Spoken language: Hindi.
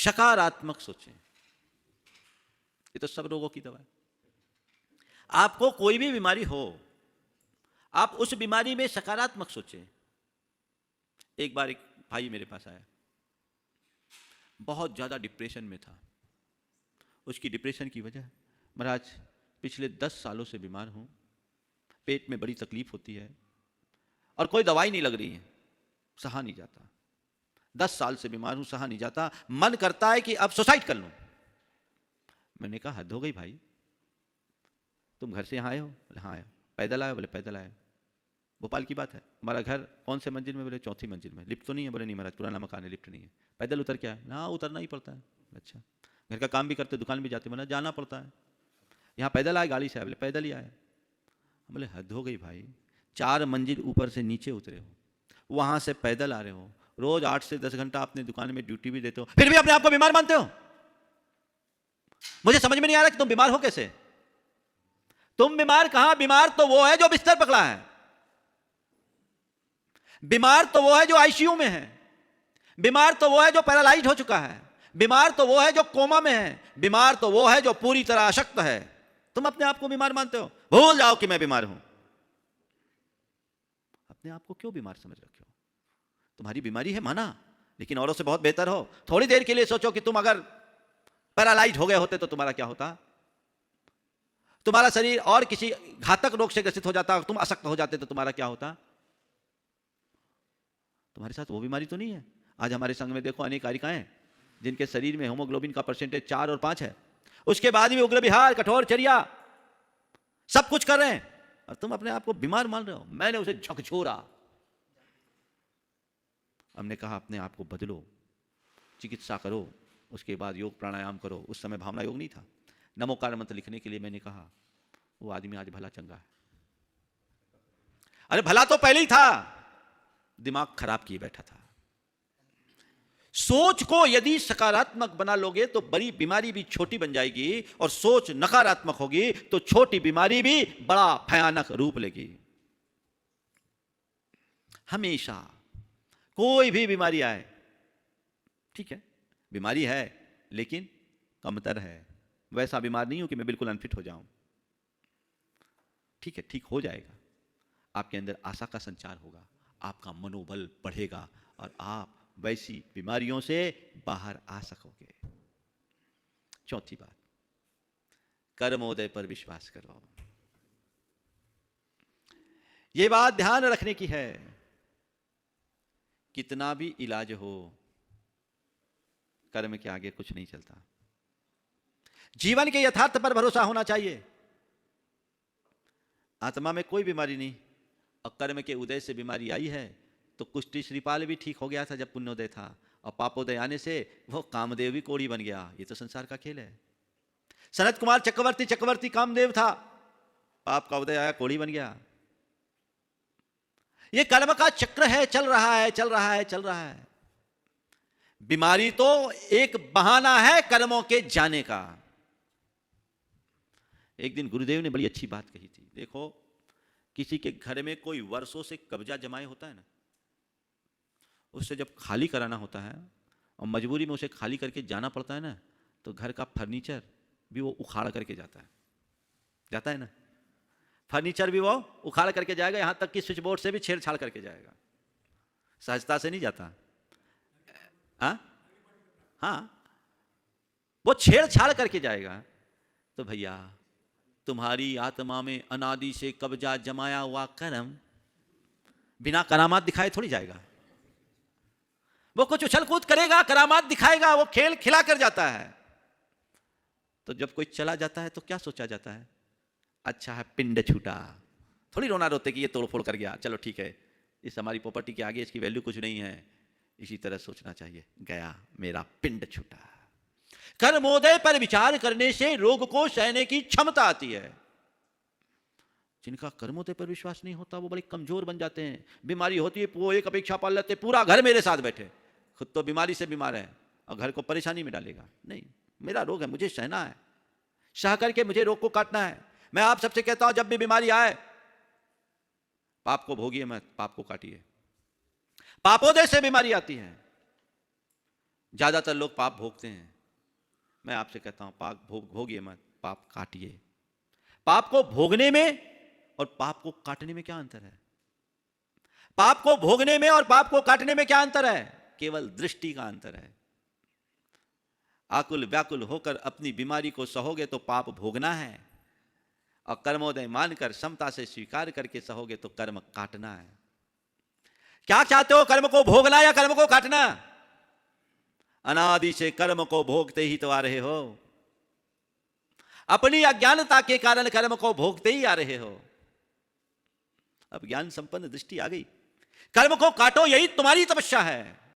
सकारात्मक सोचें। ये तो सब रोगों की दवा है। आपको कोई भी बीमारी हो, आप उस बीमारी में सकारात्मक सोचें। एक बार एक भाई मेरे पास आया, बहुत ज्यादा डिप्रेशन में था। उसकी डिप्रेशन की वजह, महाराज पिछले 10 सालों से बीमार हूं, पेट में बड़ी तकलीफ होती है और कोई दवाई नहीं लग रही है, सहा नहीं जाता। 10 साल से बीमार हूं, सहा नहीं जाता, मन करता है कि अब सुसाइड कर लूं। मैंने कहा हद हो गई भाई, तुम घर से यहाँ आए हो? बोले हाँ आए। पैदल आए? बोले पैदल आए। भोपाल की बात है। हमारा घर कौन से मंजिल में? बोले 4थी मंजिल में। लिफ्ट तो नहीं है? बोले नहीं महाराज, पुराना मकान है, लिफ्ट नहीं है। पैदल उतर के आए? हाँ उतरना ही पड़ता है। अच्छा, घर का काम भी करते, दुकान भी जाते? बोला जाना पड़ता है। यहाँ पैदल आए? गाड़ी से आए? बोले पैदल ही आए। बोले हद हो गई भाई, 4 मंजिल ऊपर से नीचे उतरे हो, वहां से पैदल आ रहे हो, रोज 8 से 10 घंटा अपने दुकान में ड्यूटी भी देते हो, फिर भी अपने आप को बीमार मानते हो। मुझे समझ में नहीं आ रहा कि तुम बीमार हो कैसे। तुम बीमार कहां, बीमार तो वो है जो बिस्तर पकड़ा है, बीमार तो वो है जो आईसीयू में है, बीमार तो वो है जो पैरालाइज हो चुका है, बीमार तो वो है जो कोमा में है, बीमार तो वो है जो पूरी तरह अशक्त है। तुम अपने आप को बीमार मानते हो। भूल जाओ कि मैं बीमार हूं। अपने आप को क्यों बीमार समझ रखे हो? तुम्हारी बीमारी है माना, लेकिन औरों से बहुत बेहतर हो। थोड़ी देर के लिए सोचो कि तुम अगर पैरालाइज हो गए होते तो तुम्हारा क्या होता। तुम्हारा शरीर और किसी घातक रोग से ग्रसित हो जाता, तुम अशक्त हो जाते तो तुम्हारा क्या होता। तुम्हारे साथ वो बीमारी तो नहीं है। आज हमारे संघ में देखो अनेक कारिकाएं जिनके शरीर में हीमोग्लोबिन का परसेंटेज 4 और 5 है, उसके बाद भी उग्र विहार, कठोर चर्या, सब कुछ कर रहे हैं, और तुम अपने आप को बीमार मान रहे हो। मैंने उसे झकझोरा। हमने कहा अपने आप को बदलो, चिकित्सा करो, उसके बाद योग प्राणायाम करो। उस समय भावना योग नहीं था। नमोकार मंत्र लिखने के लिए मैंने कहा, वो आदमी आज भला चंगा है। अरे भला तो पहले ही था, दिमाग खराब किए बैठा था। सोच को यदि सकारात्मक बना लोगे तो बड़ी बीमारी भी छोटी बन जाएगी, और सोच नकारात्मक होगी तो छोटी बीमारी भी बड़ा भयानक रूप लेगी। हमेशा कोई भी बीमारी आए, ठीक है बीमारी है लेकिन कमतर है, वैसा बीमार नहीं हूं कि मैं बिल्कुल अनफिट हो जाऊं। ठीक है, ठीक हो जाएगा। आपके अंदर आशा का संचार होगा, आपका मनोबल बढ़ेगा और आप वैसी बीमारियों से बाहर आ सकोगे। चौथी बात, कर्मोदय पर विश्वास करो। यह बात ध्यान रखने की है, कितना भी इलाज हो, कर्म के आगे कुछ नहीं चलता। जीवन के यथार्थ पर भरोसा होना चाहिए। आत्मा में कोई बीमारी नहीं, और कर्म के उदय से बीमारी आई है। तो कुष्ठी श्रीपाल भी ठीक हो गया था जब पुण्योदय था, और पापोदय आने से वो कामदेव भी कोढ़ी बन गया। ये तो संसार का खेल है। सनत कुमार चक्रवर्ती कामदेव था, पाप का उदय आया, कोढ़ी बन गया। ये कर्म का चक्र है, चल रहा है चल रहा है चल रहा है। बीमारी तो एक बहाना है कर्मों के जाने का। एक दिन गुरुदेव ने बड़ी अच्छी बात कही थी। देखो, किसी के घर में कोई वर्षों से कब्जा जमाए होता है ना, उससे जब खाली कराना होता है और मजबूरी में उसे खाली करके जाना पड़ता है ना, तो घर का फर्नीचर भी वो उखाड़ करके जाता है ना। फर्नीचर भी वो उखाड़ करके जाएगा, यहां तक कि स्विच बोर्ड से भी छेड़छाड़ करके जाएगा। सहजता से नहीं जाता। हाँ, वो छेड़छाड़ करके जाएगा। तो भैया, तुम्हारी आत्मा में अनादि से कब्जा जमाया हुआ कर्म बिना करामात दिखाए थोड़ी जाएगा। वो कुछ उछल कूद करेगा, करामात दिखाएगा, वो खेल खिला कर जाता है। तो जब कोई चला जाता है तो क्या सोचा जाता है? अच्छा है पिंड छूटा। थोड़ी रोना रोते कि ये तोड़फोड़ कर गया, चलो ठीक है, इस हमारी प्रॉपर्टी के आगे इसकी वैल्यू कुछ नहीं है। इसी तरह सोचना चाहिए, गया मेरा पिंड छूटा। कर्मोदय पर विचार करने से रोग को सहने की क्षमता आती है। जिनका कर्मोदय पर विश्वास नहीं होता वो बड़े कमजोर बन जाते हैं। बीमारी होती है, वो एक अपेक्षा पाल लेते, पूरा घर मेरे साथ बैठे, खुद तो बीमारी से बीमार है और घर को परेशानी में डालेगा। नहीं, मेरा रोग है, मुझे सहना है, सह करके मुझे रोग को काटना है। मैं आप सबसे कहता हूं, जब भी बीमारी आए, पाप को भोगिए मत, पाप को काटिए। पापोदय से बीमारी आती है। ज्यादातर लोग पाप भोगते हैं। मैं आपसे कहता हूं पाप भोगिए मत, पाप काटिए। पाप को भोगने में और पाप को काटने में क्या अंतर है? पाप को भोगने में और पाप को काटने में क्या अंतर है? केवल दृष्टि का अंतर है। आकुल व्याकुल होकर अपनी बीमारी को सहोगे तो पाप भोगना है, और कर्मोदय मानकर समता से स्वीकार करके सहोगे तो कर्म काटना है। क्या चाहते हो, कर्म को भोगना या कर्म को काटना? अनादि से कर्म को भोगते ही तो आ रहे हो, अपनी अज्ञानता के कारण कर्म को भोगते ही आ रहे हो। अब ज्ञान संपन्न दृष्टि आ गई, कर्म को काटो, यही तुम्हारी तपस्या है।